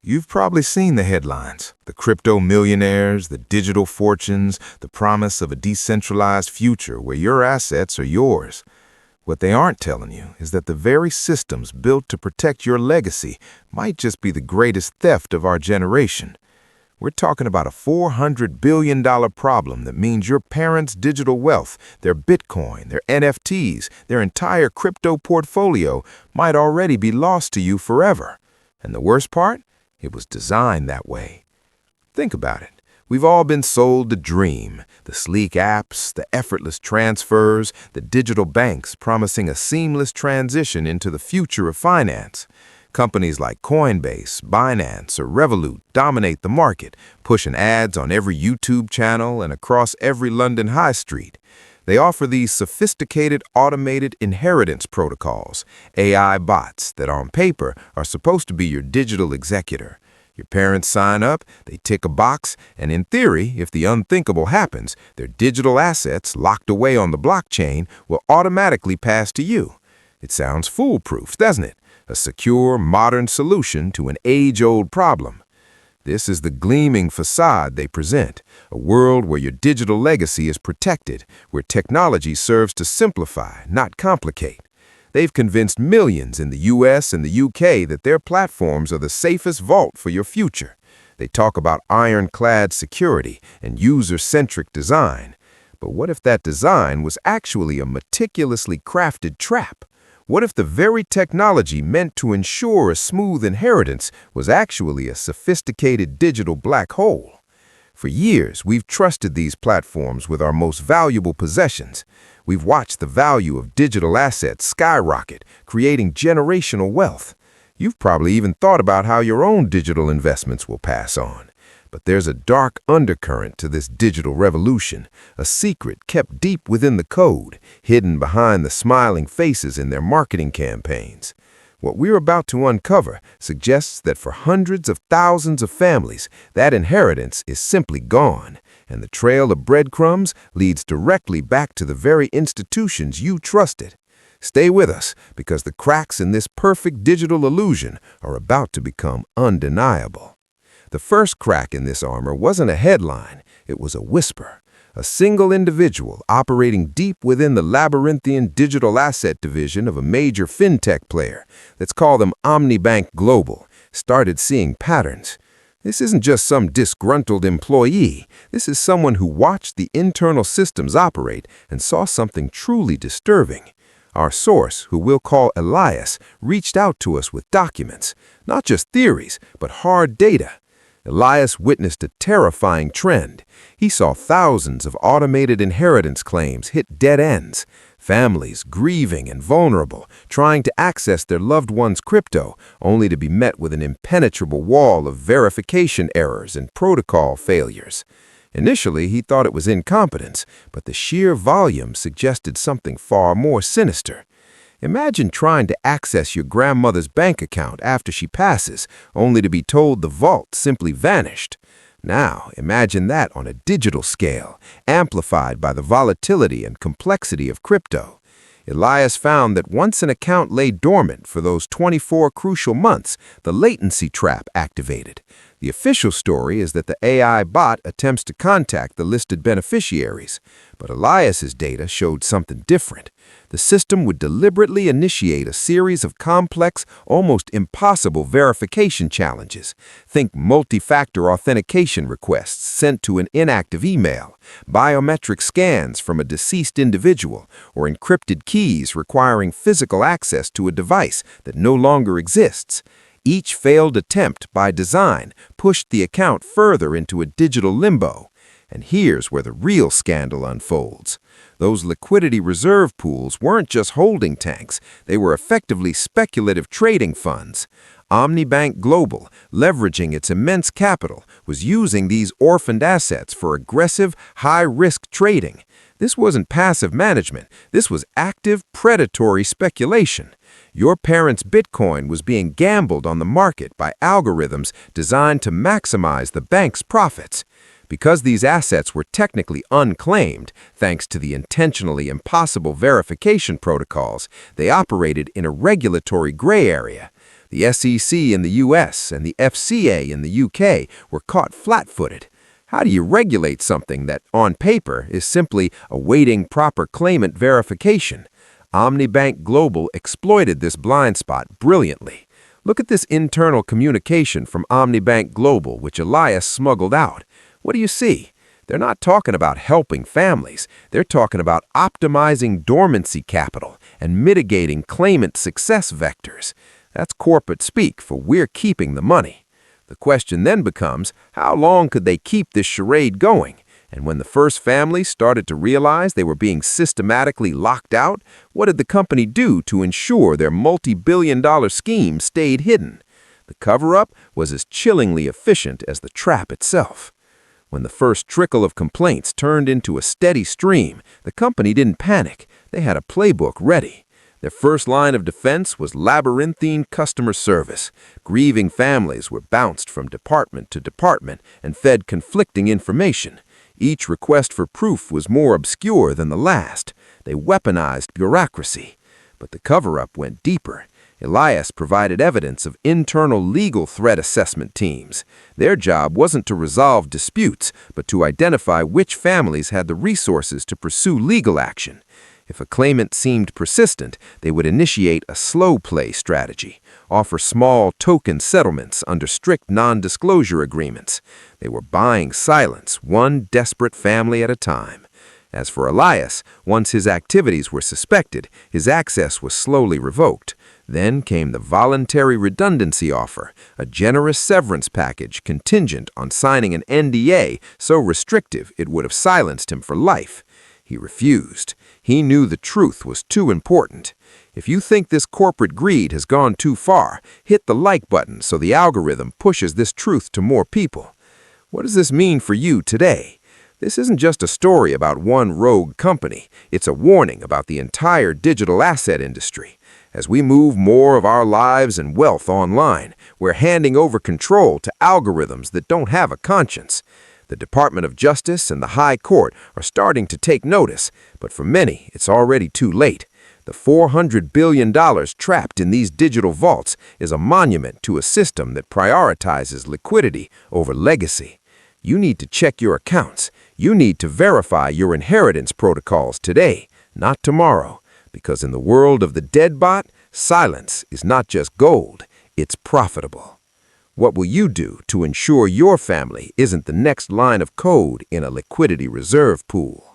You've probably seen the headlines, the crypto millionaires, the digital fortunes, the promise of a decentralized future where your assets are yours. What they aren't telling you is that the very systems built to protect your legacy might just be the greatest theft of our generation. We're talking about a $400 billion problem that means your parents' digital wealth, their Bitcoin, their NFTs, their entire crypto portfolio might already be lost to you forever. And the worst part? It was designed that way. Think about it. We've all been sold the dream, the sleek apps, the effortless transfers, the digital banks promising a seamless transition into the future of finance. Companies like Coinbase, Binance, or Revolut dominate the market, pushing ads on every YouTube channel and across every London high street. They offer these sophisticated automated inheritance protocols, AI bots that on paper are supposed to be your digital executor. Your parents sign up, they tick a box, and in theory, if the unthinkable happens, their digital assets locked away on the blockchain will automatically pass to you. It sounds foolproof, doesn't it? A secure, modern solution to an age-old problem. This is the gleaming facade they present, a world where your digital legacy is protected, where technology serves to simplify, not complicate. They've convinced millions in the US and the UK that their platforms are the safest vault for your future. They talk about ironclad security and user-centric design. But what if that design was actually a meticulously crafted trap? What if the very technology meant to ensure a smooth inheritance was actually a sophisticated digital black hole? For years, we've trusted these platforms with our most valuable possessions. We've watched the value of digital assets skyrocket, creating generational wealth. You've probably even thought about how your own digital investments will pass on. But there's a dark undercurrent to this digital revolution, a secret kept deep within the code, hidden behind the smiling faces in their marketing campaigns. What we're about to uncover suggests that for hundreds of thousands of families, that inheritance is simply gone, and the trail of breadcrumbs leads directly back to the very institutions you trusted. Stay with us, because the cracks in this perfect digital illusion are about to become undeniable. The first crack in this armor wasn't a headline, it was a whisper. A single individual operating deep within the labyrinthian digital asset division of a major fintech player, let's call them Omnibank Global, started seeing patterns. This isn't just some disgruntled employee. This is someone who watched the internal systems operate and saw something truly disturbing. Our source, who we'll call Elias, reached out to us with documents, not just theories, but hard data. Elias witnessed a terrifying trend. He saw thousands of automated inheritance claims hit dead ends, families grieving and vulnerable, trying to access their loved one's crypto, only to be met with an impenetrable wall of verification errors and protocol failures. Initially, he thought it was incompetence, but the sheer volume suggested something far more sinister. Imagine trying to access your grandmother's bank account after she passes, only to be told the vault simply vanished. Now, imagine that on a digital scale, amplified by the volatility and complexity of crypto. Elias found that once an account lay dormant for those 24 crucial months, the latency trap activated. The official story is that the AI bot attempts to contact the listed beneficiaries, but Elias's data showed something different. The system would deliberately initiate a series of complex, almost impossible verification challenges. Think multi-factor authentication requests sent to an inactive email, biometric scans from a deceased individual, or encrypted keys requiring physical access to a device that no longer exists. Each failed attempt, by design, pushed the account further into a digital limbo. And here's where the real scandal unfolds. Those liquidity reserve pools weren't just holding tanks, they were effectively speculative trading funds. Omnibank Global, leveraging its immense capital, was using these orphaned assets for aggressive, high-risk trading. This wasn't passive management, this was active, predatory speculation. Your parents' Bitcoin was being gambled on the market by algorithms designed to maximize the bank's profits. Because these assets were technically unclaimed, thanks to the intentionally impossible verification protocols, they operated in a regulatory gray area. The SEC in the US and the FCA in the UK were caught flat-footed. How do you regulate something that, on paper, is simply awaiting proper claimant verification? Omnibank Global exploited this blind spot brilliantly. Look at this internal communication from Omnibank Global, which Elias smuggled out. What do you see? They're not talking about helping families. They're talking about optimizing dormancy capital and mitigating claimant success vectors. That's corporate speak for we're keeping the money. The question then becomes, how long could they keep this charade going? And when the first family started to realize they were being systematically locked out, what did the company do to ensure their multi-billion-dollar scheme stayed hidden? The cover-up was as chillingly efficient as the trap itself. When the first trickle of complaints turned into a steady stream, the company didn't panic. They had a playbook ready. Their first line of defense was labyrinthine customer service. Grieving families were bounced from department to department and fed conflicting information. Each request for proof was more obscure than the last. They weaponized bureaucracy. But the cover-up went deeper. Elias provided evidence of internal legal threat assessment teams. Their job wasn't to resolve disputes, but to identify which families had the resources to pursue legal action. If a claimant seemed persistent, they would initiate a slow play strategy, offer small token settlements under strict non-disclosure agreements. They were buying silence, one desperate family at a time. As for Elias, once his activities were suspected, his access was slowly revoked. Then came the voluntary redundancy offer, a generous severance package contingent on signing an NDA so restrictive it would have silenced him for life. He refused. He knew the truth was too important. If you think this corporate greed has gone too far, hit the like button so the algorithm pushes this truth to more people. What does this mean for you today? This isn't just a story about one rogue company. It's a warning about the entire digital asset industry. As we move more of our lives and wealth online, we're handing over control to algorithms that don't have a conscience. The Department of Justice and the High Court are starting to take notice, but for many, it's already too late. The $400 billion trapped in these digital vaults is a monument to a system that prioritizes liquidity over legacy. You need to check your accounts. You need to verify your inheritance protocols today, not tomorrow, because in the world of the dead bot, silence is not just gold, it's profitable. What will you do to ensure your family isn't the next line of code in a liquidity reserve pool?